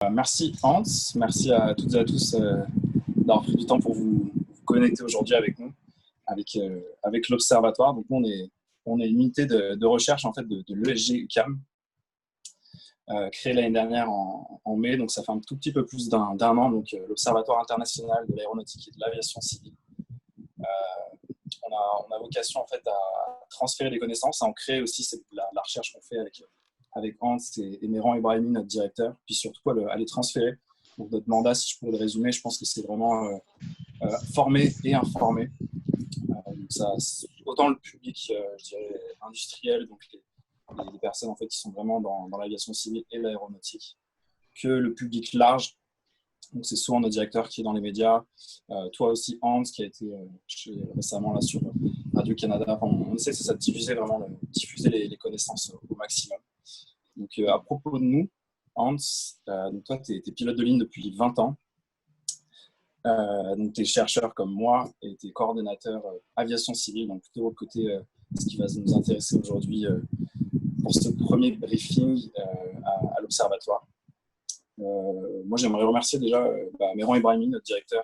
Merci Hans, merci à toutes et à tous d'avoir pris du temps pour vous connecter aujourd'hui avec nous, avec l'Observatoire. Donc, on est une unité de recherche en fait, de l'ESG UQAM, créée l'année dernière en mai, donc ça fait un tout petit peu plus d'un an, donc l'Observatoire international de l'aéronautique et de l'aviation civile. On a vocation en fait à transférer les connaissances, à en créer aussi la recherche qu'on fait avec Hans et Mehran Ebrahimi, notre directeur, puis surtout à les transférer. Donc notre mandat, si je pourrais le résumer, je pense que c'est vraiment former et informer. Donc ça, autant le public, je dirais, industriel, donc les personnes en fait, qui sont vraiment dans l'aviation civile et l'aéronautique, que le public large. Donc c'est souvent notre directeur qui est dans les médias, toi aussi Hans qui a été récemment là sur Radio-Canada. Enfin, on essaie de diffuser vraiment diffuser les connaissances au maximum. Donc à propos de nous, Hans, donc toi tu es pilote de ligne depuis 20 ans. Donc tu es chercheur comme moi et tu es coordonnateur aviation civile, donc plutôt au côté ce qui va nous intéresser aujourd'hui pour ce premier briefing à l'Observatoire. Moi, j'aimerais remercier déjà Mehran Ebrahimi, notre directeur,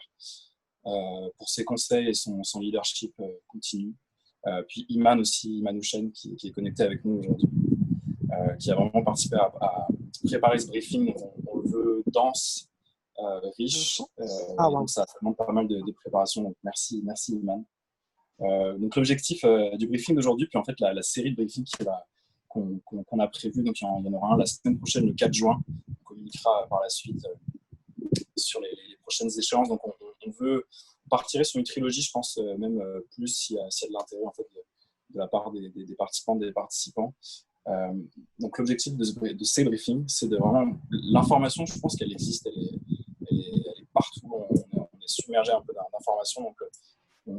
pour ses conseils et son leadership continu. Puis Iman aussi, Iman Houchen, qui est connecté avec nous aujourd'hui, qui a vraiment participé à préparer ce briefing. On le veut dense, riche, donc ça demande pas mal de préparation. Donc merci Iman. Donc l'objectif du briefing d'aujourd'hui, puis en fait la série de briefings qu'on a prévu, donc il y en aura un la semaine prochaine, le 4 juin. On communiquera par la suite sur les prochaines échéances. Donc on veut partir sur une trilogie, je pense, même plus s'il y a de l'intérêt en fait, de la part des participantes, des participants. Donc l'objectif de ces briefings, c'est de vraiment l'information, je pense qu'elle existe, elle est partout, on est submergé un peu d'informations, donc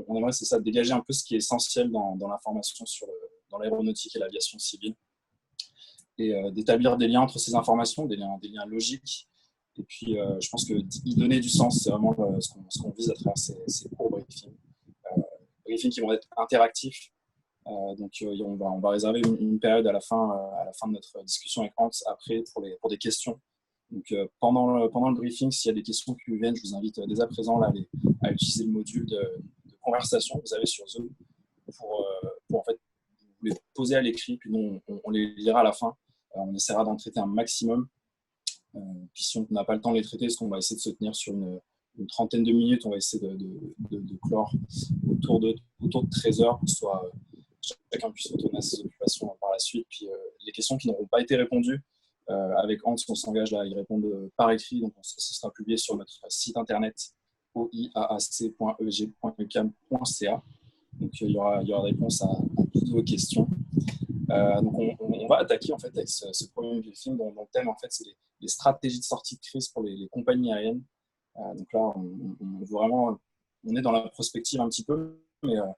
on aimerait, c'est ça, dégager un peu ce qui est essentiel dans l'information dans l'aéronautique et l'aviation civile, et d'établir des liens entre ces informations, des liens logiques, et puis je pense que y donner du sens, c'est vraiment ce qu'on vise à travers ces courts briefings. Briefings qui vont être interactifs. Donc on va réserver une période à la fin de notre discussion avec Hans après pour des questions. Donc pendant le briefing, s'il y a des questions qui viennent, je vous invite dès à présent là, à utiliser le module de conversation que vous avez sur Zoom pour en fait vous les poser à l'écrit, puis nous on les lira à la fin. On essaiera d'en traiter un maximum. Puis si on n'a pas le temps de les traiter, parce qu'on va essayer de se tenir sur une trentaine de minutes, on va essayer de clore autour de 13 heures pour que chacun puisse retourner à ses occupations par la suite. Puis les questions qui n'auront pas été répondues, avec Hans, on s'engage à y répondre par écrit. Donc ce sera publié sur notre site internet oiaac.eg.ucam.ca. Donc il y aura réponse à toutes vos questions. Donc on va attaquer en fait avec ce premier briefing dont le thème en fait c'est les stratégies de sortie de crise pour les compagnies aériennes. Donc là on est dans la prospective un petit peu, mais on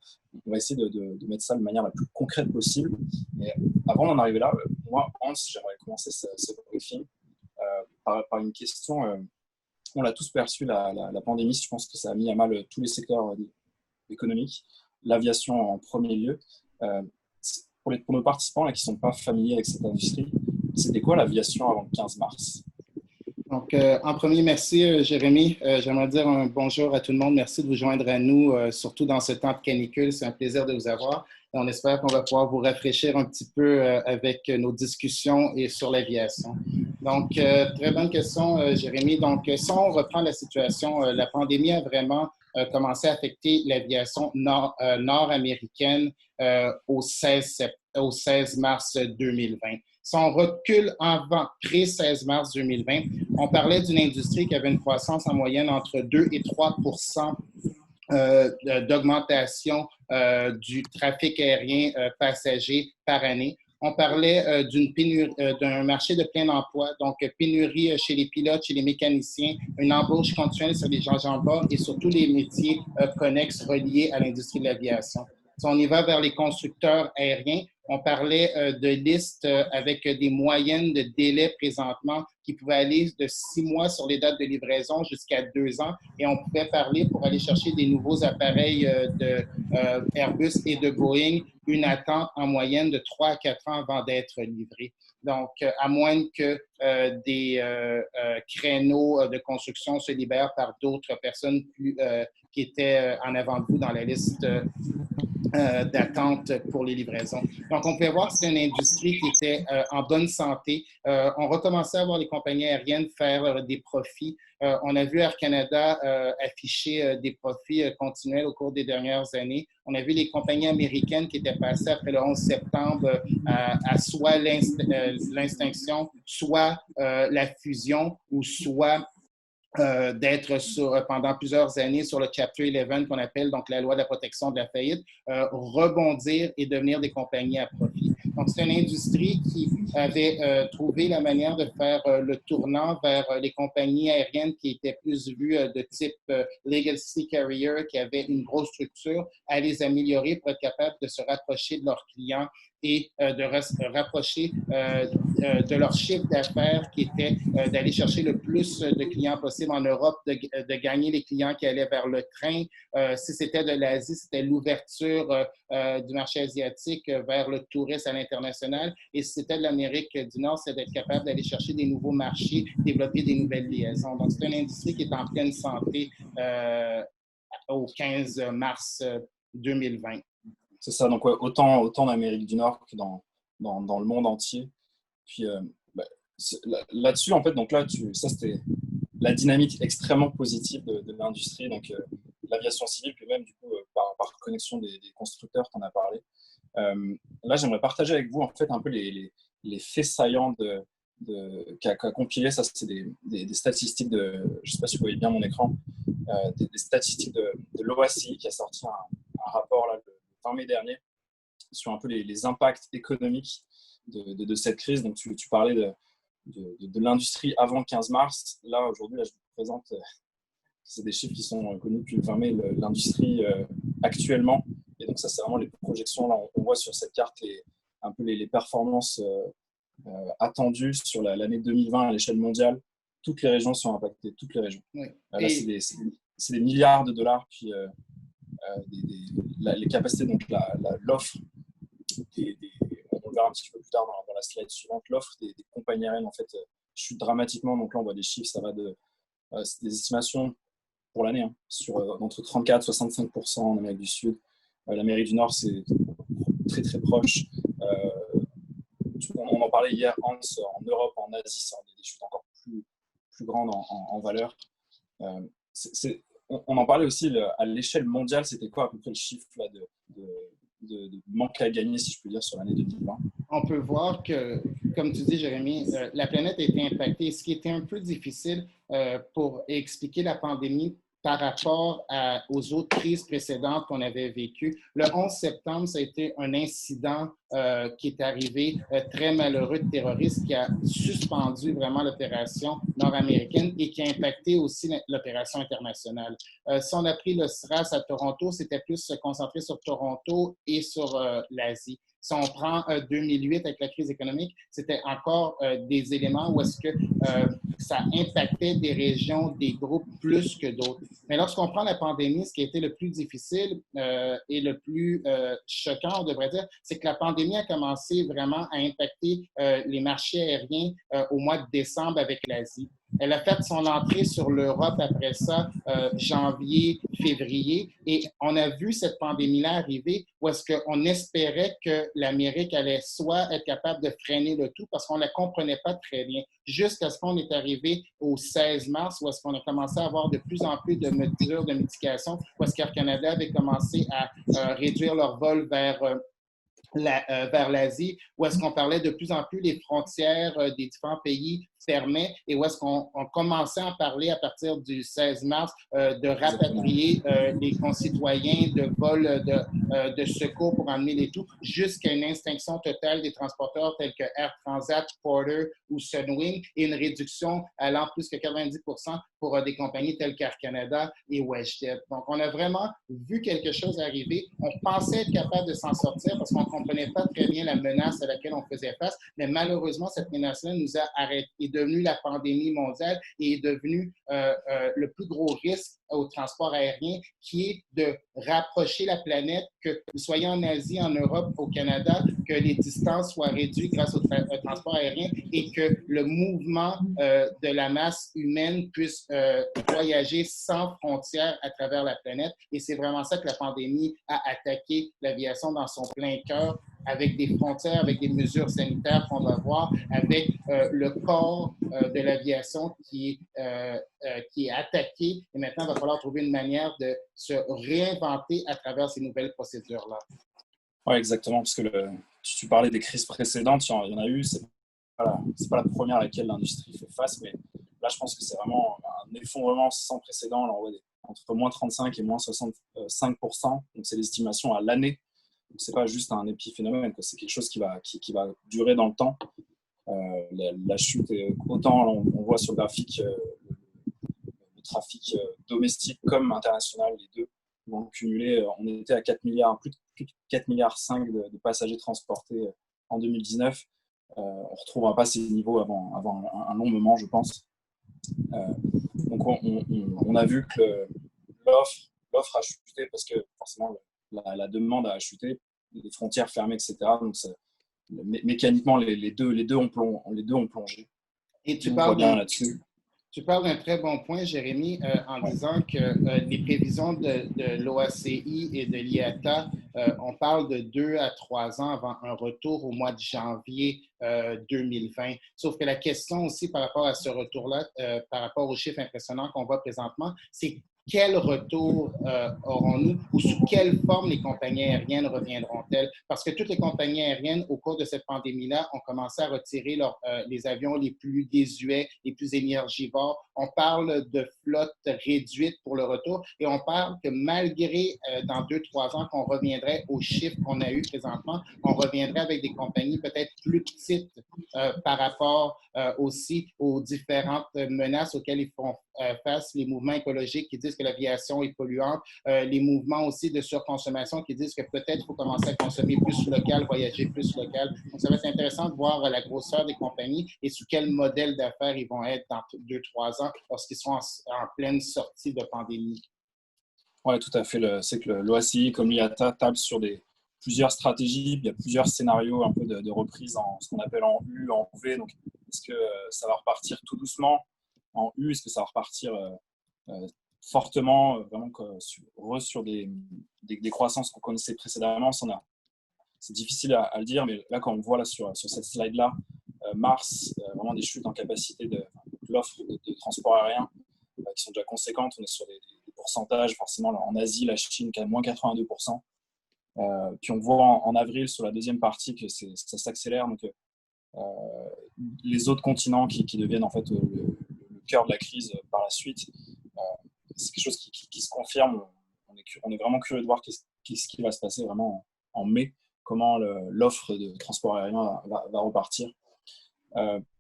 va essayer de mettre ça de manière la plus concrète possible. Mais avant d'en arriver là, moi Hans, j'aimerais commencer ce briefing par une question. On l'a tous perçu, la pandémie, je pense que ça a mis à mal tous les secteurs économiques, l'aviation en premier lieu. Pour nos participants là, qui ne sont pas familiers avec cette industrie, c'était quoi l'aviation avant le 15 mars? Donc, en premier, merci Jérémy. J'aimerais dire un bonjour à tout le monde. Merci de vous joindre à nous, surtout dans ce temps de canicule. C'est un plaisir de vous avoir. Et on espère qu'on va pouvoir vous rafraîchir un petit peu avec nos discussions et sur l'aviation. Donc, très bonne question, Jérémy. Donc, si on reprend la situation, la pandémie a vraiment commencé à affecter l'aviation nord-américaine au 16 mars 2020. Si on recule avant, pré-16 mars 2020, on parlait d'une industrie qui avait une croissance en moyenne entre 2 et 3 d'augmentation du trafic aérien passager par année. On parlait d'un marché de plein emploi, donc pénurie chez les pilotes, chez les mécaniciens, une embauche continuelle sur les gens en bord et sur tous les métiers connexes reliés à l'industrie de l'aviation. Si on y va vers les constructeurs aériens, On parlait de listes avec des moyennes de délai présentement qui pouvaient aller de 6 mois sur les dates de livraison jusqu'à 2 ans. Et on pouvait parler pour aller chercher des nouveaux appareils de Airbus et de Boeing, une attente en moyenne de 3 à 4 ans avant d'être livré. Donc, à moins que des créneaux de construction se libèrent par d'autres personnes qui étaient en avant de vous dans la liste d'attente pour les livraisons. Donc, on pouvait voir que c'était une industrie qui était en bonne santé. On recommençait à voir les compagnies aériennes faire des profits. On a vu Air Canada afficher des profits continuels au cours des dernières années. On a vu les compagnies américaines qui étaient passées après le 11 septembre à soit l'extinction, soit la fusion, ou soit d'être pendant plusieurs années sur le Chapter 11 qu'on appelle donc la loi de la protection de la faillite, rebondir et devenir des compagnies à profit. Donc, c'est une industrie qui avait trouvé la manière de faire le tournant vers les compagnies aériennes qui étaient plus vues de type legacy carrier, qui avaient une grosse structure, à les améliorer pour être capable de se rapprocher de leurs clients et de rapprocher de leur chiffre d'affaires qui était d'aller chercher le plus de clients possible en Europe, de gagner les clients qui allaient vers le train. Si c'était de l'Asie, c'était l'ouverture du marché asiatique vers le tourisme à l'international. Et si c'était de l'Amérique du Nord, c'est d'être capable d'aller chercher des nouveaux marchés, développer des nouvelles liaisons. Donc, c'est une industrie qui est en pleine santé au 15 mars 2020. C'est ça, donc ouais, autant en Amérique du Nord que dans le monde entier. Puis là-dessus, en fait, donc là, ça c'était la dynamique extrêmement positive de l'industrie, donc l'aviation civile, puis même du coup par connexion des constructeurs qu'on a parlé. Là, j'aimerais partager avec vous en fait un peu les faits saillants qu'a compilé. Ça, c'est des statistiques je ne sais pas si vous voyez bien mon écran, des statistiques de l'OACI qui a sorti un rapport là, le 20 mai dernier sur un peu les impacts économiques de cette crise. Donc, tu parlais de l'industrie avant le 15 mars. Là, aujourd'hui, je vous présente, c'est des chiffres qui sont connus depuis le 20 mai, l'industrie actuellement. Et donc, ça, c'est vraiment les projections. Là, on voit sur cette carte un peu les performances attendues sur l'année 2020 à l'échelle mondiale. Toutes les régions sont impactées, toutes les régions. Oui. Là, c'est des milliards de dollars. Puis, les capacités, donc l'offre, on le verra un petit peu plus tard dans la slide suivante, l'offre des compagnies aériennes en fait chute dramatiquement. Donc là, on voit des chiffres, ça va c'est des estimations pour l'année, hein, entre 34 et 65% en Amérique du Sud. L'Amérique du Nord, c'est très très proche. On en parlait hier, en Europe, en Asie, c'est des chutes encore plus grandes en valeur. On en parlait aussi à l'échelle mondiale, c'était quoi à peu près le chiffre là, de manque à gagner, si je peux dire, sur l'année 2020? On peut voir que, comme tu dis, Jérémy, la planète a été impactée. Ce qui était un peu difficile pour expliquer la pandémie par rapport aux autres crises précédentes qu'on avait vécues. Le 11 septembre, ça a été un incident qui est arrivé très malheureux de terroristes qui a suspendu vraiment l'opération nord-américaine et qui a impacté aussi l'opération internationale. Si on a pris le SRAS à Toronto, c'était plus se concentrer sur Toronto et sur l'Asie. Si on prend 2008 avec la crise économique, c'était encore des éléments où est-ce que ça impactait des régions, des groupes plus que d'autres. Mais lorsqu'on prend la pandémie, ce qui a été le plus difficile et le plus choquant, on devrait dire, c'est que la pandémie a commencé vraiment à impacter les marchés aériens au mois de décembre avec l'Asie. Elle a fait son entrée sur l'Europe après ça, janvier, février, et on a vu cette pandémie-là arriver où est-ce qu'on espérait que l'Amérique allait soit être capable de freiner le tout parce qu'on ne la comprenait pas très bien, jusqu'à ce qu'on est arrivé au 16 mars où est-ce qu'on a commencé à avoir de plus en plus de mesures de mitigation, où est-ce qu'Air Canada avait commencé à réduire leur vol vers l'Asie, où est-ce qu'on parlait de plus en plus des frontières des différents pays permet et où est-ce qu'on commençait à en parler à partir du 16 mars de rapatrier les concitoyens, de vol de secours pour emmener les tout, jusqu'à une extinction totale des transporteurs tels que Air Transat, Porter ou Sunwing et une réduction allant plus que 90% pour des compagnies telles qu'Air Canada et WestJet. Donc, on a vraiment vu quelque chose arriver. On pensait être capable de s'en sortir parce qu'on ne comprenait pas très bien la menace à laquelle on faisait face, mais malheureusement, cette menace-là nous a arrêté, est devenue la pandémie mondiale et est devenue le plus gros risque au transport aérien, qui est de rapprocher la planète, que vous soyez en Asie, en Europe, au Canada, que les distances soient réduites grâce au transport aérien et que le mouvement de la masse humaine puisse voyager sans frontières à travers la planète. Et c'est vraiment ça que la pandémie a attaqué l'aviation dans son plein cœur, avec des frontières, avec des mesures sanitaires qu'on doit voir, avec le corps de l'aviation qui est attaqué. Et maintenant, il va falloir trouver une manière de se réinventer à travers ces nouvelles procédures-là. Oui, exactement, parce que tu parlais des crises précédentes, il y en a eu, c'est pas la première à laquelle l'industrie fait face, mais là, je pense que c'est vraiment un effondrement sans précédent. Là, on voit entre moins 35 et moins 65%, donc c'est l'estimation à l'année. Donc, ce n'est pas juste un épiphénomène, c'est quelque chose qui va durer dans le temps. La chute, autant on voit sur le graphique le trafic domestique comme international, les deux vont cumuler. On était à 4 milliards, plus de 4 milliards 5 de passagers transportés en 2019. On ne retrouvera pas ces niveaux avant un long moment, je pense. Donc on a vu que l'offre a chuté parce que forcément la demande a chuté, les frontières fermées, etc. Donc mécaniquement, les deux ont plongé. Et tu parles bien là-dessus. Tu parles d'un très bon point, Jérémy, en disant que les prévisions de l'OACI et de l'IATA, on parle de 2 à 3 ans avant un retour au mois de janvier 2020. Sauf que la question aussi par rapport à ce retour-là, par rapport aux chiffres impressionnants qu'on voit présentement, c'est quel retour aurons-nous ou sous quelle forme les compagnies aériennes reviendront-elles? Parce que toutes les compagnies aériennes, au cours de cette pandémie-là, ont commencé à retirer les avions les plus désuets, les plus énergivores. On parle de flotte réduite pour le retour et on parle que malgré dans 2-3 ans qu'on reviendrait aux chiffres qu'on a eu présentement, on reviendrait avec des compagnies peut-être plus petites par rapport aussi aux différentes menaces auxquelles ils font face, les mouvements écologiques qui disent que l'aviation est polluante, les mouvements aussi de surconsommation qui disent que peut-être il faut commencer à consommer plus local, voyager plus local. Donc, ça va être intéressant de voir la grosseur des compagnies et sous quel modèle d'affaires ils vont être dans 2-3 ans lorsqu'ils seront en pleine sortie de pandémie. Oui, tout à fait. C'est que l'OACI, comme l'IATA, table sur plusieurs stratégies. Il y a plusieurs scénarios un peu de reprise en ce qu'on appelle en U, en V. Donc, est-ce que ça va repartir tout doucement en U? Est-ce que ça va repartir fortement, vraiment sur des croissances qu'on connaissait précédemment? C'est difficile à le dire, mais là, quand on voit là, sur cette slide-là, mars, vraiment des chutes en capacité de l'offre de transport aérien qui sont déjà conséquentes. On est sur des pourcentages, forcément, en Asie, la Chine, qui a moins 82%. Puis on voit en avril, sur la deuxième partie, que ça s'accélère. Donc, les autres continents qui deviennent en fait le cœur de la crise par la suite, c'est quelque chose qui se confirme. On est vraiment curieux de voir qu'est-ce qui va se passer vraiment en mai, comment l'offre de transport aérien va repartir.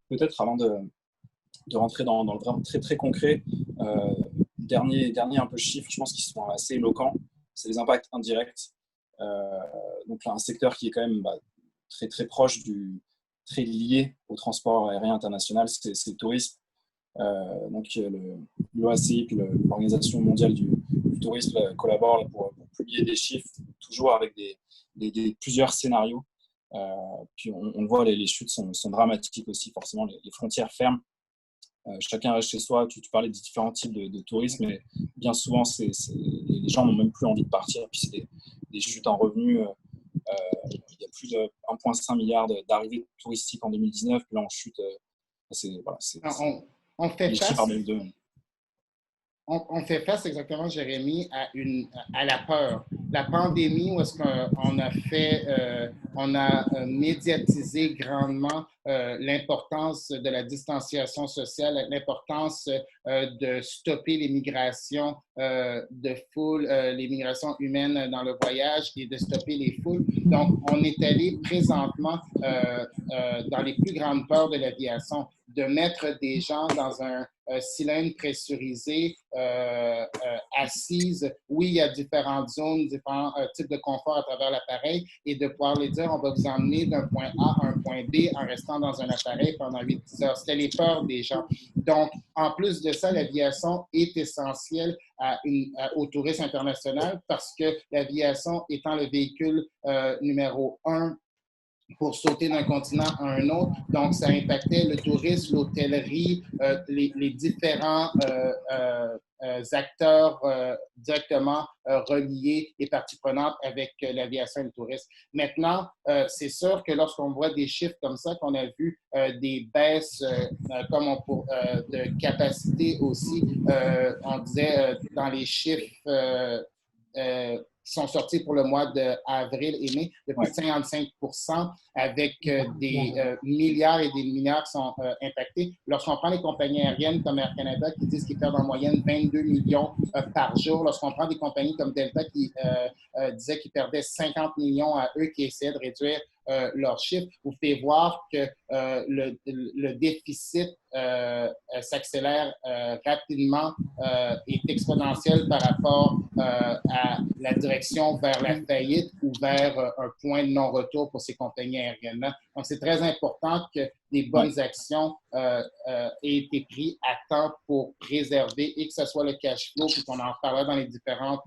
Peut-être avant de rentrer dans le vraiment très très concret, dernier un peu chiffres, je pense qu'ils sont assez éloquents, c'est les impacts indirects. Donc là, un secteur qui est quand même très très proche très lié au transport aérien international, c'est le tourisme. Donc l'OACI, l'Organisation mondiale du tourisme, collaborent pour publier des chiffres, toujours avec plusieurs scénarios. Puis on voit, les chutes sont dramatiques aussi, forcément, les frontières ferment. Chacun reste chez soi. Tu parlais des différents types de tourisme, mais bien souvent, les gens n'ont même plus envie de partir. Puis c'est des chutes en revenus. Il y a plus de 1,5 milliard d'arrivées touristiques en 2019. Puis là, on chute. On fait face. on fait face exactement, Jérémy, à la peur. La pandémie, où est-ce qu'on a on a médiatisé grandement l'importance de la distanciation sociale, l'importance de stopper les migrations de foule, les migrations humaines dans le voyage et de stopper les foules. Donc, on est allé présentement dans les plus grandes peurs de l'aviation, de mettre des gens dans un cylindre pressurisé, assise. Oui, il y a différentes zones, différents types de confort à travers l'appareil et de pouvoir les dire, on va vous emmener d'un point A à un point B en restant dans un appareil pendant 8-10 heures. C'était les peurs des gens. Donc, en plus de ça, l'aviation est essentielle au tourisme international parce que l'aviation étant le véhicule numéro 1 pour sauter d'un continent à un autre. Donc, ça impactait le tourisme, l'hôtellerie, les différents acteurs directement reliés et parties prenantes avec l'aviation et le tourisme. Maintenant, c'est sûr que lorsqu'on voit des chiffres comme ça, qu'on a vu des baisses de capacité aussi, on disait dans les chiffres qui sont sortis pour le mois d'avril et mai, de plus de 55%, avec des milliards et des milliards qui sont impactés. Lorsqu'on prend les compagnies aériennes comme Air Canada qui disent qu'ils perdent en moyenne 22 millions par jour, lorsqu'on prend des compagnies comme Delta qui disaient qu'ils perdaient 50 millions à eux, qui essayaient de réduire leurs chiffres, vous fait voir que le déficit s'accélère rapidement, est exponentiel par rapport à la direction vers la faillite ou vers un point de non-retour pour ces compagnies aériennes-là. Donc, c'est très important que des bonnes actions aient été prises à temps pour préserver et que ce soit le cash flow, puis qu'on en parlera dans les différentes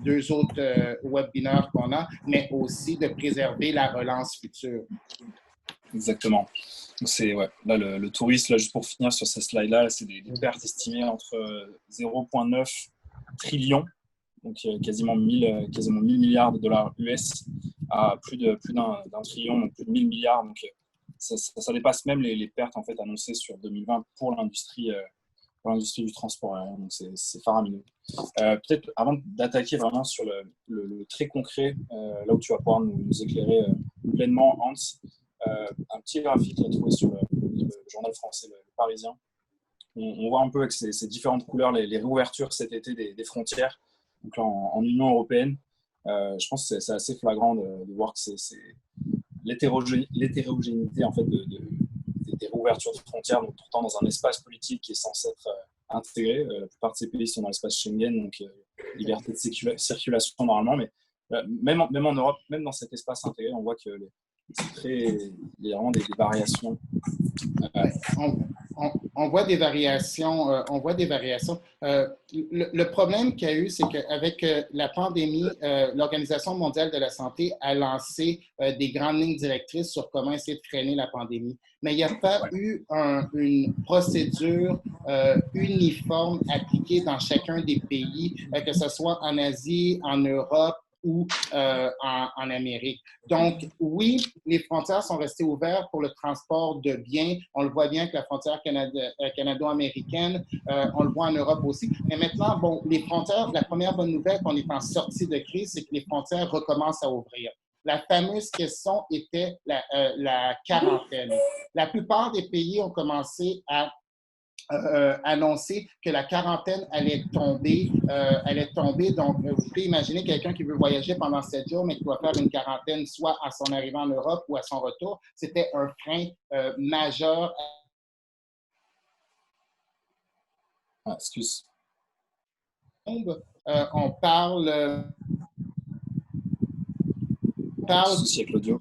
deux autres webinaires qu'on a, mais aussi de préserver la relance future. Exactement. C'est là le tourisme, là, juste pour finir sur ces slides-là, c'est des pertes estimées entre 0,9 trillions, donc quasiment 1000 milliards de dollars US, à plus d'un trillion, donc plus de 1000 milliards. Donc ça dépasse même les pertes en fait annoncées sur 2020 pour l'industrie du transport aérien. Donc c'est faramineux. Peut-être avant d'attaquer vraiment sur le très concret, là où tu vas pouvoir nous éclairer pleinement, Hans, un petit graphique trouvé sur le journal français, le Parisien. On voit un peu avec ces différentes couleurs les réouvertures cet été des frontières. Donc là, en Union européenne, je pense que c'est assez flagrant de voir que c'est l'hétérogénéité en fait des réouvertures de frontières, donc pourtant dans un espace politique qui est censé être intégré. La plupart de ces pays sont dans l'espace Schengen, donc liberté de circulation normalement, mais même en Europe, même dans cet espace intégré, on voit que il y a vraiment des variations. On voit des variations. Le problème qu'il y a eu, c'est qu'avec la pandémie, l'Organisation mondiale de la santé a lancé des grandes lignes directrices sur comment essayer de freiner la pandémie. Mais il n'y a pas eu une procédure uniforme appliquée dans chacun des pays, que ce soit en Asie, en Europe, ou en Amérique. Donc, oui, les frontières sont restées ouvertes pour le transport de biens. On le voit bien avec la frontière canado-américaine. On le voit en Europe aussi. Mais maintenant, bon, les frontières, la première bonne nouvelle qu'on est en sortie de crise, c'est que les frontières recommencent à ouvrir. La fameuse question était la quarantaine. La plupart des pays ont commencé à annoncer que la quarantaine allait tomber. Donc, vous pouvez imaginer quelqu'un qui veut voyager pendant 7 jours, mais qui doit faire une quarantaine soit à son arrivée en Europe ou à son retour. C'était un frein majeur. Excuse. On parle... Souci avec l'audio.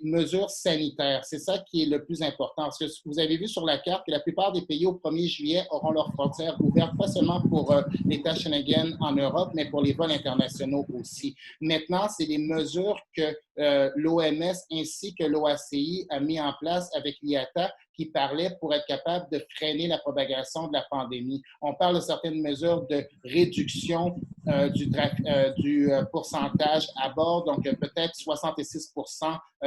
Mesures sanitaires. C'est ça qui est le plus important. Parce que vous avez vu sur la carte que la plupart des pays au 1er juillet auront leurs frontières ouvertes, pas seulement pour l'État Schengen en Europe, mais pour les vols internationaux aussi. Maintenant, c'est des mesures que l'OMS ainsi que l'OACI a mis en place avec l'IATA qui parlait pour être capable de freiner la propagation de la pandémie. On parle de certaines mesures de réduction du pourcentage à bord, donc peut-être 66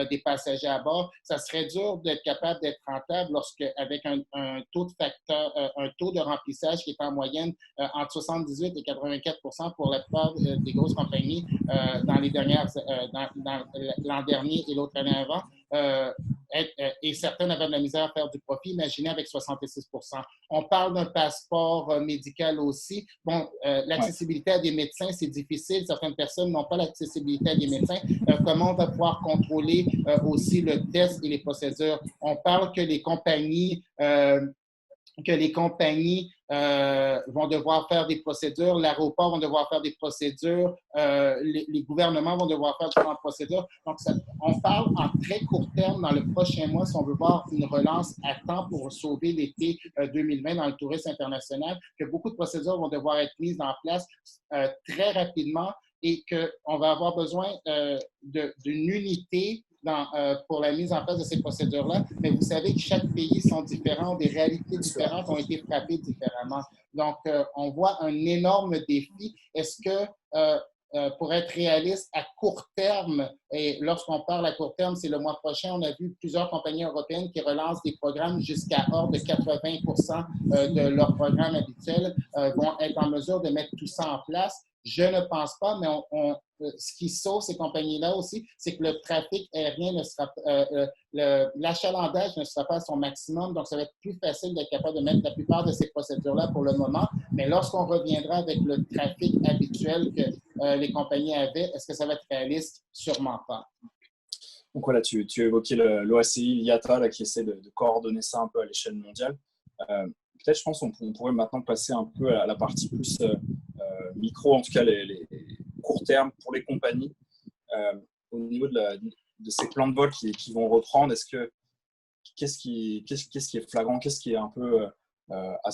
des passagers à bord. Ça serait dur d'être capable d'être rentable lorsque, avec un taux de facteur, un taux de remplissage qui est en moyenne entre 78 et 84 pour la plupart des grosses compagnies dans l'an dernier et l'autre année avant. Et certaines avaient de la misère à faire du profit. Imaginez avec 66 On parle d'un passeport médical aussi. Bon, l'accessibilité à des médecins, c'est difficile. Certaines personnes n'ont pas l'accessibilité à des médecins. Comment on va pouvoir contrôler aussi le test et les procédures? On parle que les compagnies vont devoir faire des procédures, l'aéroport vont devoir faire des procédures, les gouvernements vont devoir faire différentes procédures. Donc, on parle en très court terme dans le prochain mois, si on veut voir une relance à temps pour sauver l'été 2020 dans le tourisme international, que beaucoup de procédures vont devoir être mises en place très rapidement et qu'on va avoir besoin d'une unité pour la mise en place de ces procédures-là, mais vous savez que chaque pays sont différents, des réalités différentes ont été frappées différemment. Donc, on voit un énorme défi. Est-ce que, pour être réaliste, à court terme, et lorsqu'on parle à court terme, c'est le mois prochain, on a vu plusieurs compagnies européennes qui relancent des programmes jusqu'à hors de 80 de leurs programmes habituels vont être en mesure de mettre tout ça en place. Je ne pense pas, mais ce qui sauve ces compagnies-là aussi, c'est que le trafic aérien ne sera l'achalandage ne sera pas à son maximum, donc ça va être plus facile d'être capable de mettre la plupart de ces procédures-là pour le moment. Mais lorsqu'on reviendra avec le trafic habituel que les compagnies avaient, est-ce que ça va être réaliste? Sûrement pas. Donc voilà, tu évoquais l'OACI, l'IATA, là, qui essaie de coordonner ça un peu à l'échelle mondiale. Peut-être, je pense, qu'on pourrait maintenant passer un peu à la partie plus micro, en tout cas les court terme pour les compagnies. Au niveau de ces plans de vol qui vont reprendre, qu'est-ce qui est flagrant, qu'est-ce qui est un peu à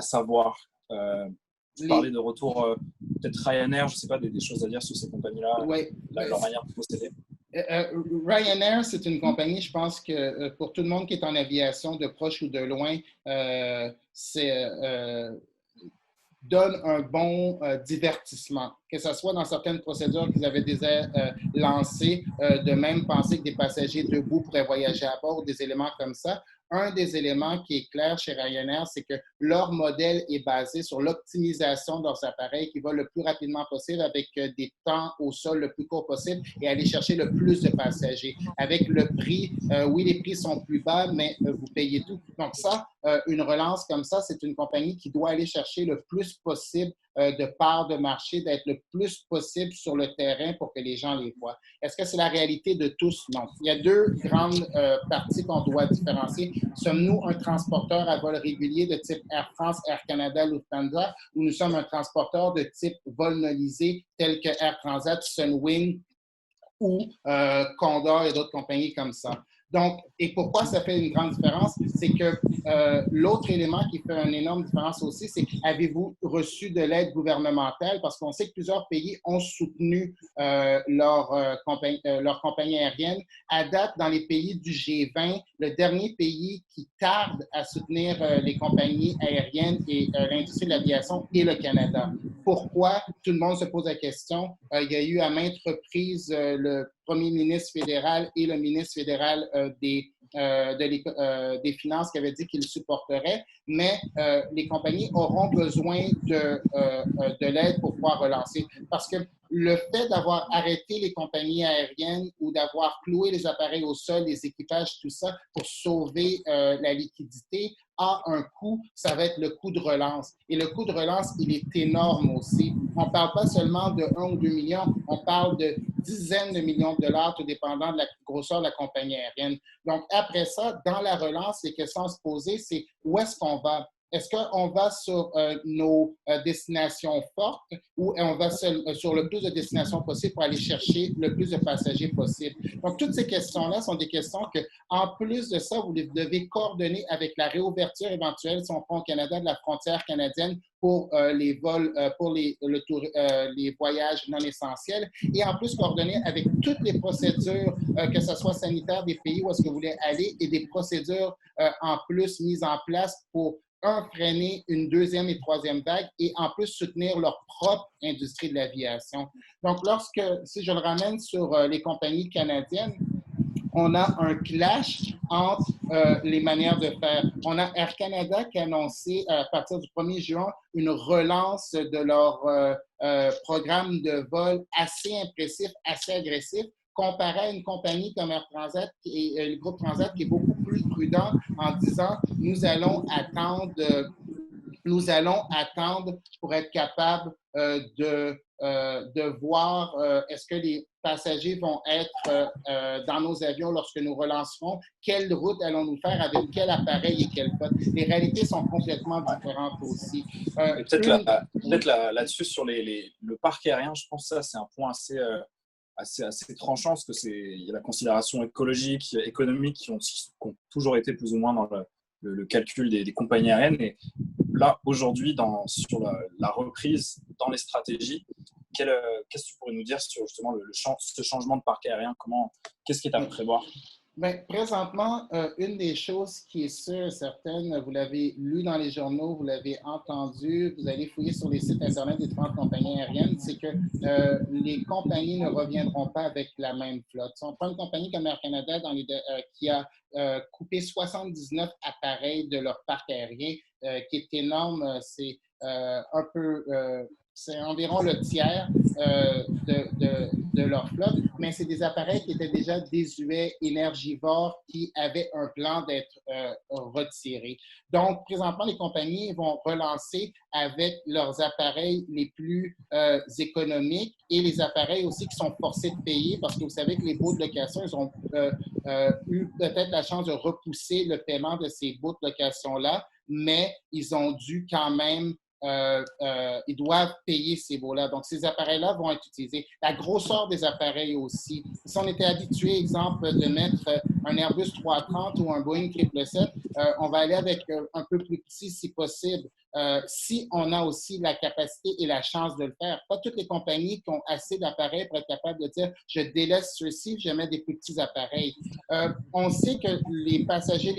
savoir? Tu parlais de retour, peut-être Ryanair, je ne sais pas, des choses à dire sur ces compagnies-là, oui. Leur manière de procéder. Ryanair, c'est une compagnie, je pense que pour tout le monde qui est en aviation, de proche ou de loin, donne un bon divertissement, que ce soit dans certaines procédures qu'ils avaient déjà lancées, de même penser que des passagers debout pourraient voyager à bord, des éléments comme ça. Un des éléments qui est clair chez Ryanair, c'est que leur modèle est basé sur l'optimisation de leurs appareils qui volent le plus rapidement possible avec des temps au sol le plus court possible et aller chercher le plus de passagers. Avec le prix, oui, les prix sont plus bas, mais vous payez tout. Donc ça, une relance comme ça, c'est une compagnie qui doit aller chercher le plus possible de parts de marché, d'être le plus possible sur le terrain pour que les gens les voient. Est-ce que c'est la réalité de tous? Non. Il y a deux grandes parties qu'on doit différencier. Sommes-nous un transporteur à vol régulier de type Air France, Air Canada, Lufthansa, ou nous sommes un transporteur de type vol nolisé tel que Air Transat, Sunwing ou Condor et d'autres compagnies comme ça? Donc, et pourquoi ça fait une grande différence? C'est que l'autre élément qui fait une énorme différence aussi, c'est avez-vous reçu de l'aide gouvernementale? Parce qu'on sait que plusieurs pays ont soutenu leur compagnie aérienne. À date, dans les pays du G20, le dernier pays qui tarde à soutenir les compagnies aériennes et l'industrie de l'aviation est le Canada. Pourquoi? Tout le monde se pose la question. Il y a eu à maintes reprises le premier ministre fédéral et le ministre fédéral des Finances qui avaient dit qu'ils le supporteraient, mais les compagnies auront besoin de l'aide pour pouvoir relancer. Parce que le fait d'avoir arrêté les compagnies aériennes ou d'avoir cloué les appareils au sol, les équipages, tout ça, pour sauver la liquidité, a un coût, ça va être le coût de relance. Et le coût de relance, il est énorme aussi. On ne parle pas seulement de 1 ou 2 millions, on parle de dizaines de millions de dollars, tout dépendant de la grosseur de la compagnie aérienne. Donc, après ça, dans la relance, les questions à se poser, c'est où est-ce qu'on va? Est-ce qu'on va sur nos destinations fortes ou on va sur le plus de destinations possibles pour aller chercher le plus de passagers possible? Donc, toutes ces questions-là sont des questions que, en plus de ça, vous devez coordonner avec la réouverture éventuelle, si on prend au Canada, de la frontière canadienne pour les vols, pour les voyages non essentiels, et en plus coordonner avec toutes les procédures, que ce soit sanitaires des pays où est-ce que vous voulez aller, et des procédures en plus mises en place pour freiner une deuxième et troisième vague, et en plus soutenir leur propre industrie de l'aviation. Donc, si je le ramène sur les compagnies canadiennes, on a un clash entre les manières de faire. On a Air Canada qui a annoncé à partir du 1er juin une relance de leur programme de vol assez impressif, assez agressif, comparé à une compagnie comme Air Transat et le groupe Transat qui est beaucoup plus prudent en disant nous allons attendre pour être capable de voir est-ce que les passagers vont être dans nos avions lorsque nous relancerons, quelle route allons-nous faire, avec quel appareil et quelle flotte. Les réalités sont complètement différentes aussi. Peut-être là-dessus, sur le parc aérien, je pense que ça, c'est un point assez tranchant, parce qu'il y a la considération écologique, économique qui ont toujours été plus ou moins dans le calcul des compagnies aériennes. Et là, aujourd'hui, sur la reprise, dans les stratégies, qu'est-ce que tu pourrais nous dire sur justement ce changement de parc aérien? Qu'est-ce qui est à prévoir? Bien, présentement, une des choses qui est sûre et certaine, vous l'avez lu dans les journaux, vous l'avez entendu, vous allez fouiller sur les sites Internet des différentes compagnies aériennes, c'est que les compagnies ne reviendront pas avec la même flotte. Si on prend une compagnie comme Air Canada qui a coupé 79 appareils de leur parc aérien, qui est énorme, c'est environ le tiers de leur flotte, mais c'est des appareils qui étaient déjà désuets, énergivores, qui avaient un plan d'être retirés. Donc, présentement, les compagnies vont relancer avec leurs appareils les plus économiques et les appareils aussi qui sont forcés de payer, parce que vous savez que les baux de location, ils ont eu peut-être la chance de repousser le paiement de ces baux de location-là, mais ils ont dû quand même ils doivent payer ces baux-là. Donc, ces appareils-là vont être utilisés. La grosseur des appareils aussi. Si on était habitué, exemple, de mettre un Airbus 330 ou un Boeing 777, on va aller avec un peu plus petit si possible. Si on a aussi la capacité et la chance de le faire. Pas toutes les compagnies qui ont assez d'appareils pour être capables de dire « je délaisse ceux-ci, je mets des plus petits appareils ». On sait que les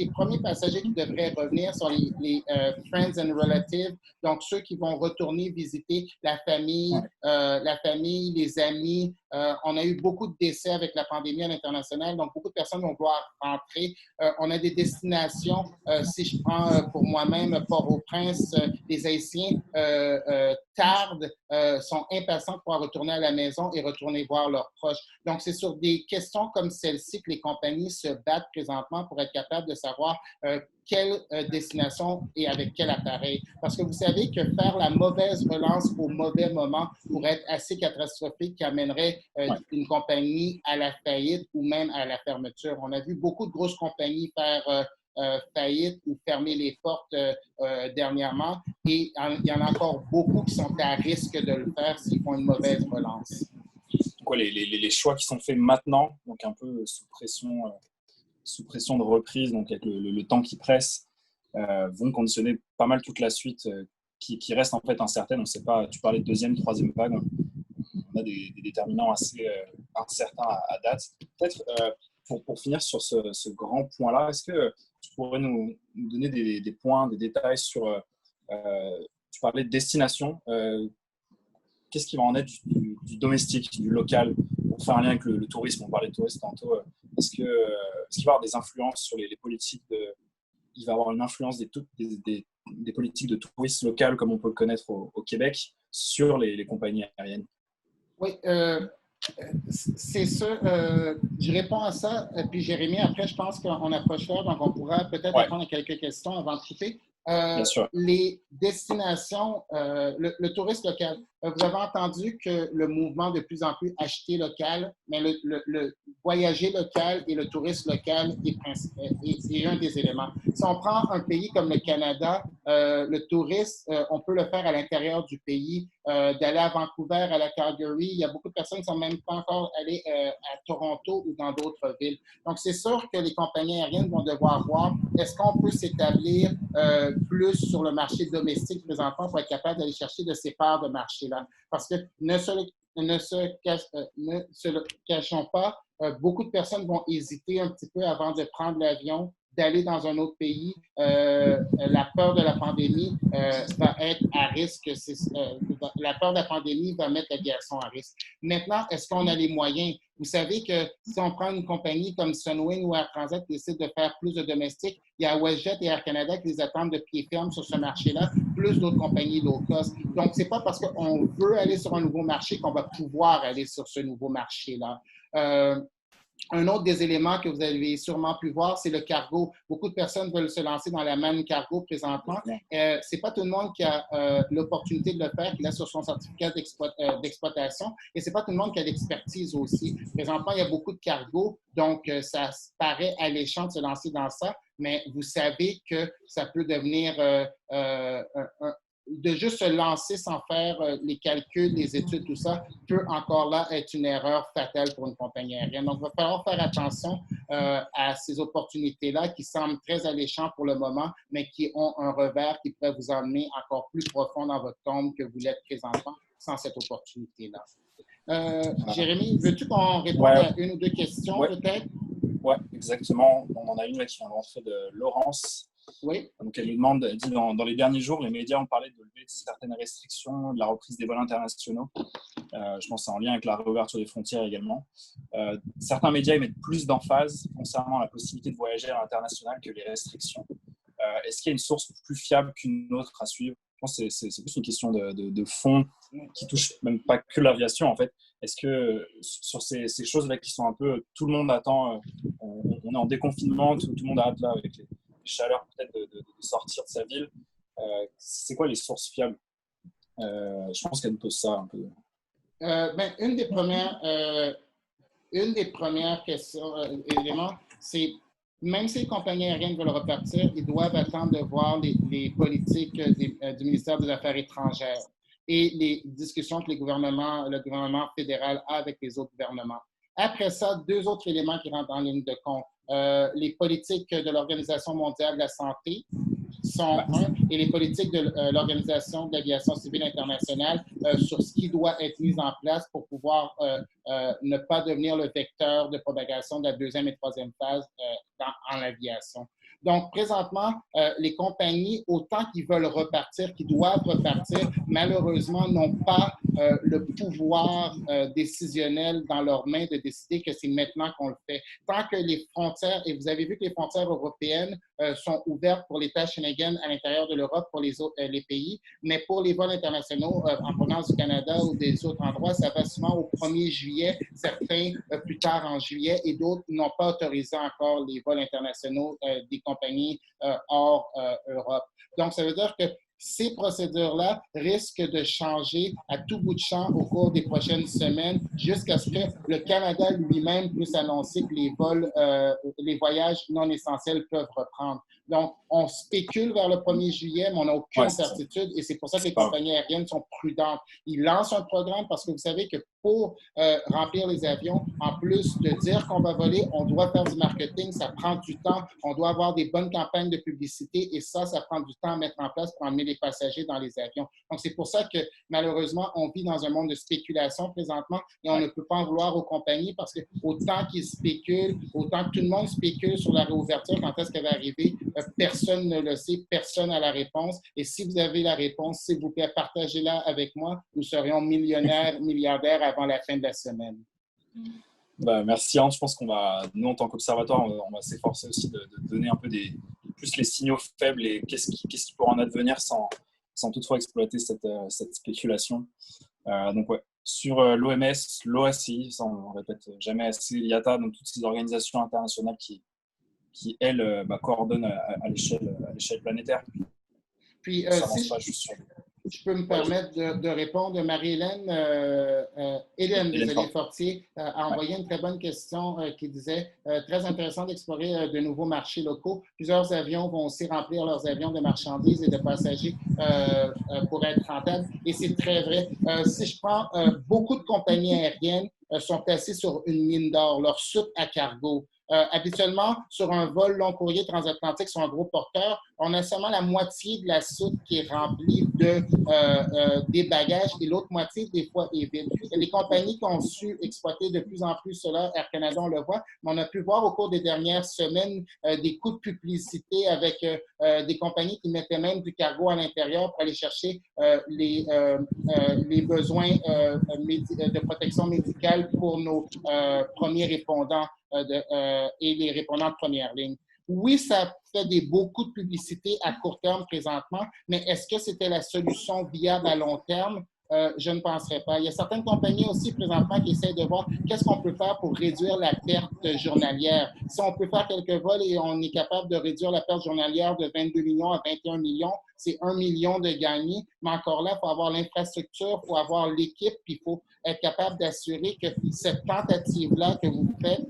premiers passagers qui devraient revenir sont les friends and relatives, donc ceux qui vont retourner visiter la famille, les amis. On a eu beaucoup de décès avec la pandémie à l'international, donc beaucoup de personnes vont vouloir rentrer. On a des destinations, si je prends pour moi-même Port-au-Prince, les Haïtiens tardent, sont impatients de pouvoir retourner à la maison et retourner voir leurs proches. Donc, c'est sur des questions comme celle-ci que les compagnies se battent présentement pour être capables de savoir quelle destination et avec quel appareil. Parce que vous savez que faire la mauvaise relance au mauvais moment pourrait être assez catastrophique, qui amènerait une compagnie à la faillite ou même à la fermeture. On a vu beaucoup de grosses compagnies faire faillite ou fermer les portes dernièrement, et il y en a encore beaucoup qui sont à risque de le faire s'ils font une mauvaise relance. Les choix qui sont faits maintenant, donc un peu sous pression de reprise, donc avec le temps qui presse, vont conditionner pas mal toute la suite qui reste en fait incertaine. On ne sait pas, tu parlais de deuxième, troisième vague, on a des déterminants assez incertains à date. Peut-être pour finir sur ce grand point-là, est-ce que tu pourrais nous donner des points, des détails sur, tu parlais de destination, qu'est-ce qui va en être du domestique, du local, pour faire un lien avec le tourisme? On parlait de tourisme tantôt. Est-ce qu'il va y avoir des influences sur les politiques il va y avoir une influence des politiques de tourisme local, comme on peut le connaître au Québec, sur les compagnies aériennes? Oui, c'est sûr. Je réponds à ça. Puis Jérémy, après, je pense qu'on approche l'heure, donc on pourra peut-être répondre à quelques questions avant de couper. Bien sûr. Les destinations, le tourisme local. vous avez entendu que le mouvement de plus en plus acheter local, mais le voyager local et le tourisme local est un des éléments. Si on prend un pays comme le Canada, le tourisme, on peut le faire à l'intérieur du pays, d'aller à Vancouver, à la Calgary. Il y a beaucoup de personnes qui ne sont même pas encore allées à Toronto ou dans d'autres villes. Donc, c'est sûr que les compagnies aériennes vont devoir voir est-ce qu'on peut s'établir plus sur le marché domestique présentement pour être capable d'aller chercher de ces parts de marché-là. Parce que ne se le cachons pas, beaucoup de personnes vont hésiter un petit peu avant de prendre l'avion, d'aller dans un autre pays. La peur de la pandémie va être à risque. La peur de la pandémie va mettre l'aviation à risque. Maintenant, est-ce qu'on a les moyens? Vous savez que si on prend une compagnie comme Sunwing ou Air Transat qui décide de faire plus de domestiques, il y a WestJet et Air Canada qui les attendent de pied ferme sur ce marché-là, plus d'autres compagnies low cost. Donc, ce n'est pas parce qu'on veut aller sur un nouveau marché qu'on va pouvoir aller sur ce nouveau marché-là. Un autre des éléments que vous avez sûrement pu voir, c'est le cargo. Beaucoup de personnes veulent se lancer dans la manne cargo présentement. Ce n'est pas tout le monde qui a l'opportunité de le faire, qui l'a sur son certificat d'exploitation. Et ce n'est pas tout le monde qui a l'expertise aussi. Présentement, il y a beaucoup de cargo, donc ça paraît alléchant de se lancer dans ça, mais vous savez que ça peut devenir de juste se lancer sans faire les calculs, les études, tout ça, peut encore là être une erreur fatale pour une compagnie aérienne. Donc, il va falloir faire attention à ces opportunités-là qui semblent très alléchantes pour le moment, mais qui ont un revers qui pourrait vous emmener encore plus profond dans votre tombe que vous l'êtes présentement sans cette opportunité-là. Jérémy, veux-tu qu'on réponde à une ou deux questions peut-être? Oui, exactement. On en a une là, qui vient de rentrer de Laurence. Oui. Donc, elle nous demande, elle dit dans les derniers jours, les médias ont parlé de lever certaines restrictions, de la reprise des vols internationaux. Je pense que c'est en lien avec la réouverture des frontières également. Certains médias mettent plus d'emphase concernant la possibilité de voyager à l'international que les restrictions. Est-ce qu'il y a une source plus fiable qu'une autre à suivre? Je pense que c'est plus une question de fond qui touche même pas que l'aviation en fait. Est-ce que sur ces choses-là qui sont un peu, tout le monde attend, on est en déconfinement, tout le monde arrête là avec les chaleurs peut-être de sortir de sa ville. C'est quoi les sources fiables? Je pense qu'elle nous pose ça un peu. Une des premières questions, éléments, c'est même si les compagnies aériennes veulent repartir, ils doivent attendre de voir les politiques du ministère des Affaires étrangères et les discussions que le gouvernement fédéral a avec les autres gouvernements. Après ça, deux autres éléments qui rentrent en ligne de compte. Les politiques de l'Organisation mondiale de la santé sont et les politiques de l'Organisation de l'aviation civile internationale sur ce qui doit être mis en place pour pouvoir ne pas devenir le vecteur de propagation de la deuxième et troisième phase en aviation. Donc, présentement, les compagnies, autant qu'ils veulent repartir, qu'ils doivent repartir, malheureusement, n'ont pas le pouvoir décisionnel dans leurs mains de décider que c'est maintenant qu'on le fait. Tant que les frontières, et vous avez vu que les frontières européennes sont ouvertes pour l'État Schengen à l'intérieur de l'Europe pour les pays, mais pour les vols internationaux en provenance du Canada ou des autres endroits, ça va souvent au 1er juillet, certains plus tard en juillet, et d'autres n'ont pas autorisé encore les vols internationaux des compagnies hors Europe. Donc, ça veut dire que ces procédures-là risquent de changer à tout bout de champ au cours des prochaines semaines jusqu'à ce que le Canada lui-même puisse annoncer que les voyages non essentiels peuvent reprendre. Donc, on spécule vers le 1er juillet, mais on n'a aucune certitude et c'est pour ça que les compagnies aériennes sont prudentes. Ils lancent un programme parce que vous savez que pour remplir les avions, en plus de dire qu'on va voler, on doit faire du marketing, ça prend du temps, on doit avoir des bonnes campagnes de publicité et ça prend du temps à mettre en place pour emmener les passagers dans les avions. Donc, c'est pour ça que malheureusement, on vit dans un monde de spéculation présentement et on ne peut pas en vouloir aux compagnies parce que autant qu'ils spéculent, autant que tout le monde spécule sur la réouverture, quand est-ce qu'elle va arriver, personne ne le sait, personne n'a la réponse. Et si vous avez la réponse, s'il vous plaît, partagez-la avec moi. Nous serions millionnaires, milliardaires avant la fin de la semaine. Merci, Anne. Je pense qu'on va, nous, en tant qu'observatoire, on va s'efforcer aussi de donner un peu plus les signaux faibles et qu'est-ce qui pourra en advenir sans toutefois exploiter cette spéculation. Donc, sur l'OMS, l'OACI, ça on ne répète jamais assez, l'IATA, donc toutes ces organisations internationales qui elles, coordonnent à l'échelle planétaire. Puis, je peux me permettre de répondre. Marie-Hélène, Hélène, désolé, Fortier, a envoyé une très bonne question qui disait très intéressant d'explorer de nouveaux marchés locaux. Plusieurs avions vont aussi remplir leurs avions de marchandises et de passagers pour être rentables. Et c'est très vrai. Si je prends beaucoup de compagnies aériennes sont assises sur une mine d'or, leur soute à cargo. Habituellement, sur un vol long courrier transatlantique sur un gros porteur, on a seulement la moitié de la soute qui est remplie des bagages et l'autre moitié, des fois, est vide. Il y a des compagnies qui ont su exploiter de plus en plus cela. Air Canada, on le voit, mais on a pu voir au cours des dernières semaines des coups de publicité avec des compagnies qui mettaient même du cargo à l'intérieur pour aller chercher les besoins de protection médicale pour nos premiers répondants et les répondants de première ligne. Oui, ça fait beaucoup de publicité à court terme présentement, mais est-ce que c'était la solution viable à long terme? Je ne penserais pas. Il y a certaines compagnies aussi présentement qui essayent de voir qu'est-ce qu'on peut faire pour réduire la perte journalière. Si on peut faire quelques vols et on est capable de réduire la perte journalière de 22 millions à 21 millions, c'est 1 million de gagnés. Mais encore là, il faut avoir l'infrastructure, il faut avoir l'équipe, puis il faut être capable d'assurer que cette tentative-là que vous faites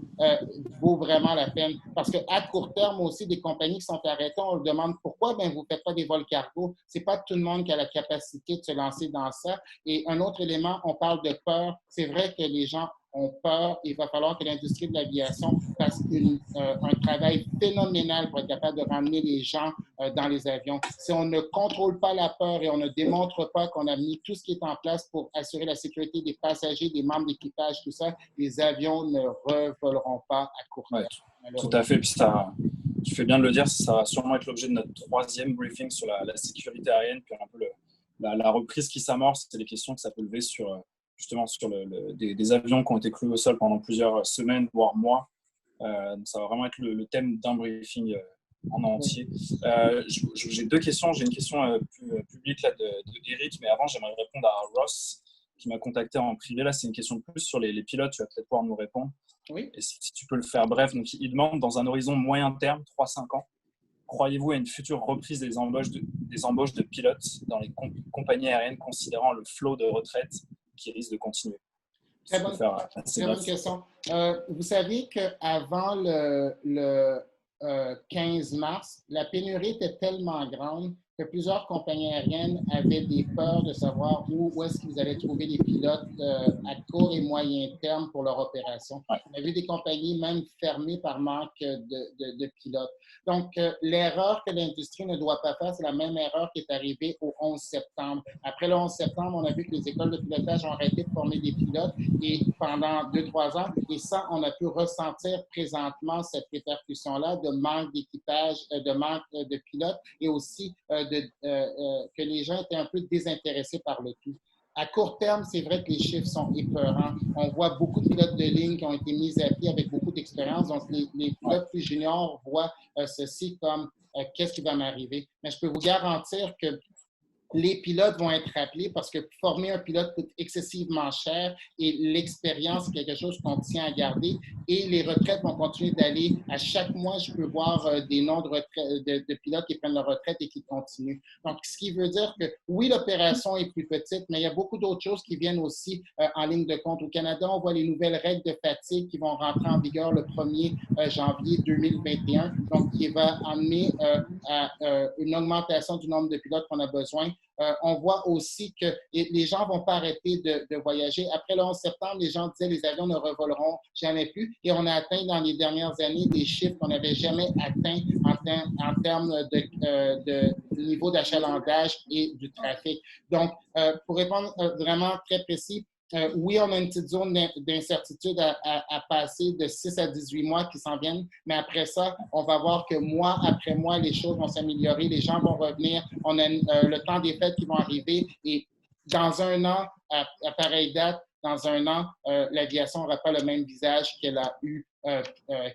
vaut vraiment la peine. Parce qu'à court terme aussi, des compagnies qui sont arrêtées, on leur demande pourquoi vous ne faites pas des vols cargo. Ce n'est pas tout le monde qui a la capacité de se lancer dans ça. Et un autre élément, on parle de peur. C'est vrai que les gens ont peur. Il va falloir que l'industrie de l'aviation fasse un travail phénoménal pour être capable de ramener les gens dans les avions. Si on ne contrôle pas la peur et on ne démontre pas qu'on a mis tout ce qui est en place pour assurer la sécurité des passagers, des membres d'équipage, tout ça, les avions ne revoleront pas à court terme. Ouais, tout à fait. Puis ça, tu fais bien de le dire, ça va sûrement être l'objet de notre troisième briefing sur la sécurité aérienne, puis un peu la reprise qui s'amorce, c'est les questions que ça peut lever sur justement sur des avions qui ont été cloués au sol pendant plusieurs semaines, voire mois. Donc ça va vraiment être le thème d'un briefing en entier. J'ai deux questions. J'ai une question publique là, de Eric, mais avant, j'aimerais répondre à Ross qui m'a contacté en privé. Là, c'est une question de plus sur les pilotes. Tu vas peut-être pouvoir nous répondre. Oui. Et si tu peux le faire bref. Donc, il demande, dans un horizon moyen terme, 3-5 ans, croyez-vous à une future reprise des embauches de pilotes dans les compagnies aériennes, considérant le flot de retraite qui risque de continuer? Très bonne question. Vous savez qu'avant le 15 mars, la pénurie était tellement grande que plusieurs compagnies aériennes avaient des peurs de savoir où est-ce qu'ils allaient trouver des pilotes à court et moyen terme pour leur opération. Ouais. On a vu des compagnies même fermées par manque de pilotes. Donc, l'erreur que l'industrie ne doit pas faire, c'est la même erreur qui est arrivée au 11 septembre. Après le 11 septembre, on a vu que les écoles de pilotage ont arrêté de former des pilotes et pendant 2-3 ans, et ça, on a pu ressentir présentement cette répercussion-là de manque d'équipage, de manque de pilotes et aussi que les gens étaient un peu désintéressés par le tout. À court terme, c'est vrai que les chiffres sont épeurants. On voit beaucoup de pilotes de ligne qui ont été mis à pied avec beaucoup d'expérience. Donc, les pilotes plus juniors voient ceci comme qu'est-ce qui va m'arriver. Mais je peux vous garantir que les pilotes vont être rappelés parce que former un pilote coûte excessivement cher et l'expérience, c'est quelque chose qu'on tient à garder. Et les retraites vont continuer d'aller. À chaque mois, je peux voir des noms de pilotes qui prennent leur retraite et qui continuent. Donc, ce qui veut dire que oui, l'opération est plus petite, mais il y a beaucoup d'autres choses qui viennent aussi en ligne de compte. Au Canada, on voit les nouvelles règles de fatigue qui vont rentrer en vigueur le 1er janvier 2021, donc qui va amener à une augmentation du nombre de pilotes qu'on a besoin. On voit aussi que les gens ne vont pas arrêter de voyager. Après le 11 septembre, les gens disaient que les avions ne revoleront jamais plus. Et on a atteint dans les dernières années des chiffres qu'on n'avait jamais atteints en termes de niveau d'achalandage et du trafic. Donc, pour répondre vraiment très précis, oui, on a une petite zone d'incertitude à passer de 6 à 18 mois qui s'en viennent, mais après ça, on va voir que mois après mois, les choses vont s'améliorer, les gens vont revenir, on a le temps des fêtes qui vont arriver et dans un an, à pareille date, dans un an, l'aviation n'aura pas le même visage qu'elle a eu,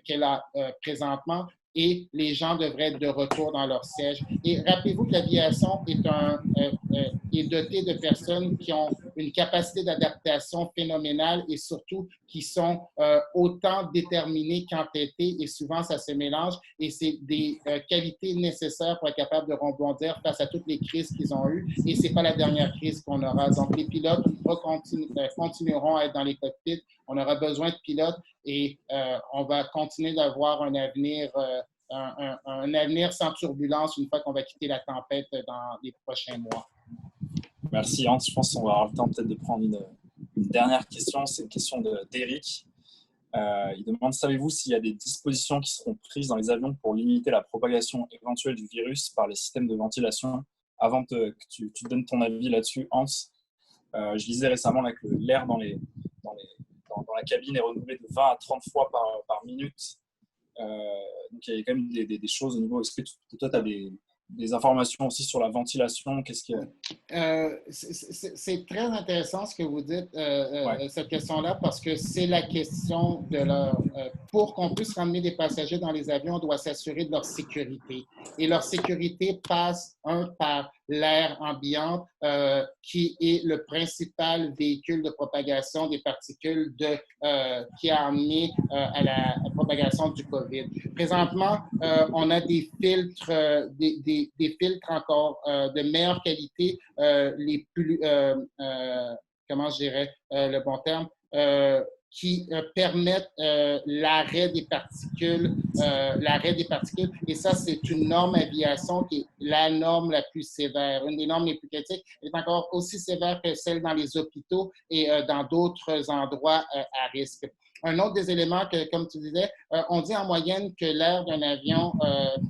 qu'elle a présentement. et les gens devraient être de retour dans leur siège. Et rappelez-vous que l'aviation est dotée de personnes qui ont une capacité d'adaptation phénoménale et surtout qui sont autant déterminées qu'entêtées, et souvent ça se mélange, et c'est des qualités nécessaires pour être capable de rebondir face à toutes les crises qu'ils ont eues, et c'est pas la dernière crise qu'on aura. Donc les pilotes continueront à être dans les cockpits, on aura besoin de pilotes et on va continuer d'avoir un avenir un avenir sans turbulence une fois qu'on va quitter la tempête dans les prochains mois. Merci Hans. Je pense qu'on va avoir le temps peut-être de prendre une dernière question. C'est une question d'Éric. Il demande, savez-vous s'il y a des dispositions qui seront prises dans les avions pour limiter la propagation éventuelle du virus par les systèmes de ventilation? Avant que tu donnes ton avis là-dessus, Hans, je lisais récemment là, que l'air dans la cabine est renouvelé de 20 à 30 fois par minute. Donc il y a quand même des choses au niveau. Est-ce que toi tu as des informations aussi sur la ventilation? C'est très intéressant ce que vous dites, Ouais. cette question-là, parce que c'est la question de leur... pour qu'on puisse ramener des passagers dans les avions, on doit s'assurer de leur sécurité. Et leur sécurité passe, par l'air ambiant, qui est le principal véhicule de propagation des particules qui a amené à la propagation du COVID. Présentement, on a des filtres, des filtres encore de meilleure qualité, les plus, comment je dirais le bon terme, qui permettent l'arrêt des particules, et ça, c'est une norme aviation qui est la norme la plus sévère, une des normes les plus critiques. Elle est encore aussi sévère que celle dans les hôpitaux et dans d'autres endroits à risque. Un autre des éléments que, comme tu disais, on dit en moyenne que l'air d'un avion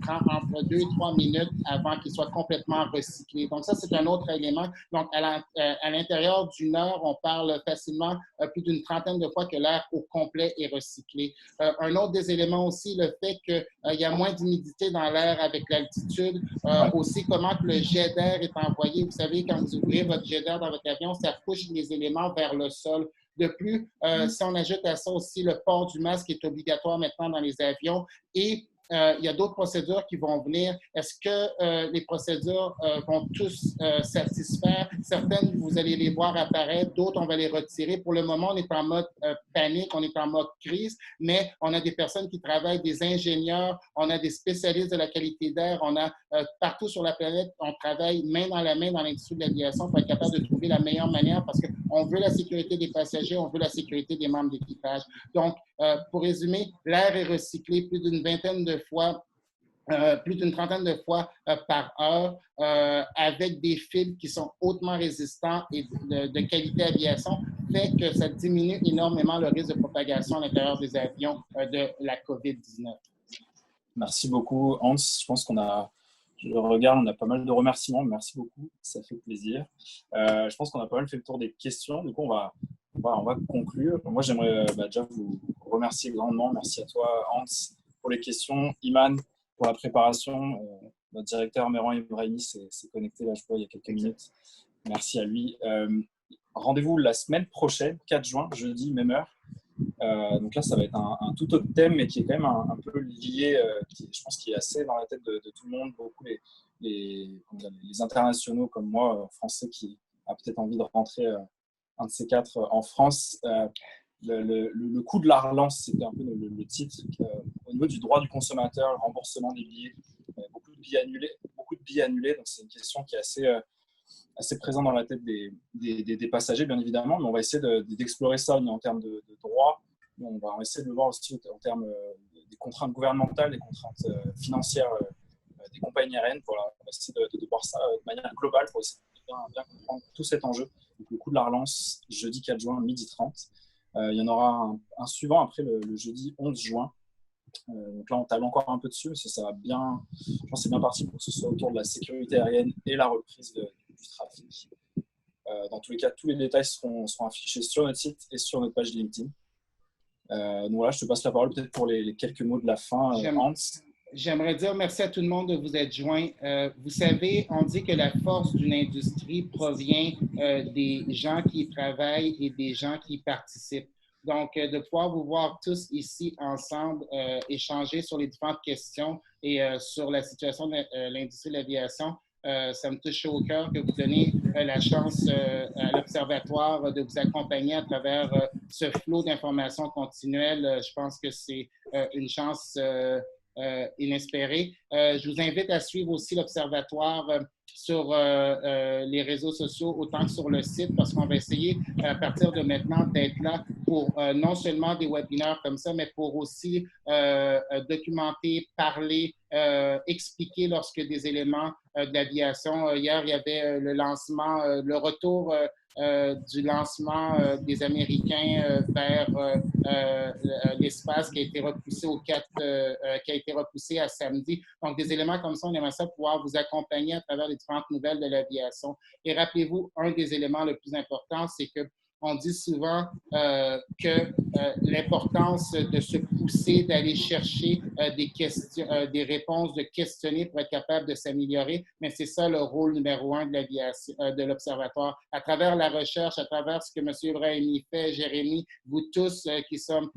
prend entre 2 et 3 minutes avant qu'il soit complètement recyclé. Donc ça, c'est un autre élément. Donc à l'intérieur d'une heure, on parle facilement plus d'une trentaine de fois que l'air au complet est recyclé. Un autre des éléments aussi, le fait qu'il y a moins d'humidité dans l'air avec l'altitude. Aussi, comment que le jet d'air est envoyé. Vous savez, quand vous ouvrez votre jet d'air dans votre avion, ça push les éléments vers le sol. De plus, si on ajoute à ça aussi le port du masque qui est obligatoire maintenant dans les avions, et il y a d'autres procédures qui vont venir. Est-ce que les procédures vont tous satisfaire? Certaines, vous allez les voir apparaître, d'autres, on va les retirer. Pour le moment, on est en mode panique, on est en mode crise, mais on a des personnes qui travaillent, des ingénieurs, on a des spécialistes de la qualité d'air, on a partout sur la planète, on travaille main dans la main dans l'industrie de l'aviation pour être capable de trouver la meilleure manière parce qu'on veut la sécurité des passagers, on veut la sécurité des membres d'équipage. Donc, pour résumer, l'air est recyclé plus d'une vingtaine de fois, plus d'une trentaine de fois par heure, avec des fils qui sont hautement résistants et de qualité aviation, fait que ça diminue énormément le risque de propagation à l'intérieur des avions de la COVID-19. Merci beaucoup, Hans. Je pense je regarde, on a pas mal de remerciements. Merci beaucoup, ça fait plaisir. Je pense qu'on a pas mal fait le tour des questions. Du coup, on va conclure. Moi, j'aimerais déjà vous remercier grandement. Merci à toi, Hans, pour les questions. Iman, pour la préparation. Notre directeur, Meran Ibrahimi, s'est connecté là, je crois, il y a quelques minutes. Merci à lui. Rendez-vous la semaine prochaine, 4 juin, jeudi, même heure. Donc là, ça va être un tout autre thème, mais qui est quand même un peu lié, je pense qu'il est assez dans la tête de tout le monde, beaucoup les internationaux comme moi, français, qui a peut-être envie de rentrer un de ces quatre en France. Le coût de la relance, c'était un peu le titre. Au niveau du droit du consommateur, le remboursement des billets, beaucoup de billets annulés. Donc c'est une question qui est assez présent dans la tête des passagers, bien évidemment, mais on va essayer d'explorer ça en termes de droit. On va essayer de le voir aussi en termes des contraintes gouvernementales, des contraintes financières des compagnies aériennes. Voilà, on va essayer de voir ça de manière globale pour essayer de bien comprendre tout cet enjeu. Donc, le coût de la relance, jeudi 4 juin, 12h30. Il y en aura un suivant après le jeudi 11 juin. Donc là, on table encore un peu dessus, mais ça va bien. Je pense que c'est bien parti pour que ce soit autour de la sécurité aérienne et la reprise du trafic. Dans tous les cas, tous les détails seront affichés sur notre site et sur notre page LinkedIn. Donc voilà, je te passe la parole peut-être pour les quelques mots de la fin, Hans. J'aimerais dire merci à tout le monde de vous être joints. Vous savez, on dit que la force d'une industrie provient des gens qui y travaillent et des gens qui y participent. Donc, de pouvoir vous voir tous ici ensemble, échanger sur les différentes questions et sur la situation de l'industrie de l'aviation, ça me touche au cœur que vous donnez la chance à l'Observatoire de vous accompagner à travers ce flot d'informations continuelles. Je pense que c'est une chance inespérée. Je vous invite à suivre aussi l'Observatoire sur les réseaux sociaux autant que sur le site parce qu'on va essayer à partir de maintenant d'être là pour non seulement des webinaires comme ça, mais pour aussi documenter, parler, expliquer lorsque des éléments de l'aviation. Hier, il y avait le lancement, le retour du lancement des Américains vers l'espace qui a été repoussé qui a été repoussé à samedi. Donc, des éléments comme ça, on aimerait ça pouvoir vous accompagner à travers les différentes nouvelles de l'aviation. Et rappelez-vous, un des éléments le plus important, c'est que on dit souvent que l'importance de se pousser, d'aller chercher des questions, des réponses, de questionner pour être capable de s'améliorer, mais c'est ça le rôle numéro un de l'aviation, de l'Observatoire. À travers la recherche, à travers ce que M. Ibrahimi fait, Jérémy, vous tous qui sommes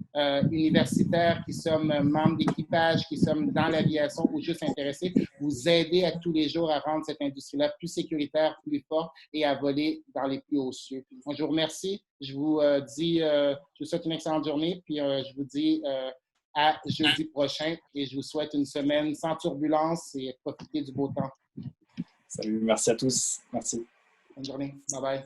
universitaires, qui sommes membres d'équipage, qui sommes dans l'aviation ou juste intéressés, vous aidez à tous les jours à rendre cette industrie-là plus sécuritaire, plus forte et à voler dans les plus hauts cieux. Donc, je vous remercie. Je vous je vous souhaite une excellente journée, puis je vous dis à jeudi prochain et je vous souhaite une semaine sans turbulence et profitez du beau temps. Salut, merci à tous. Merci. Bonne journée. Bye bye.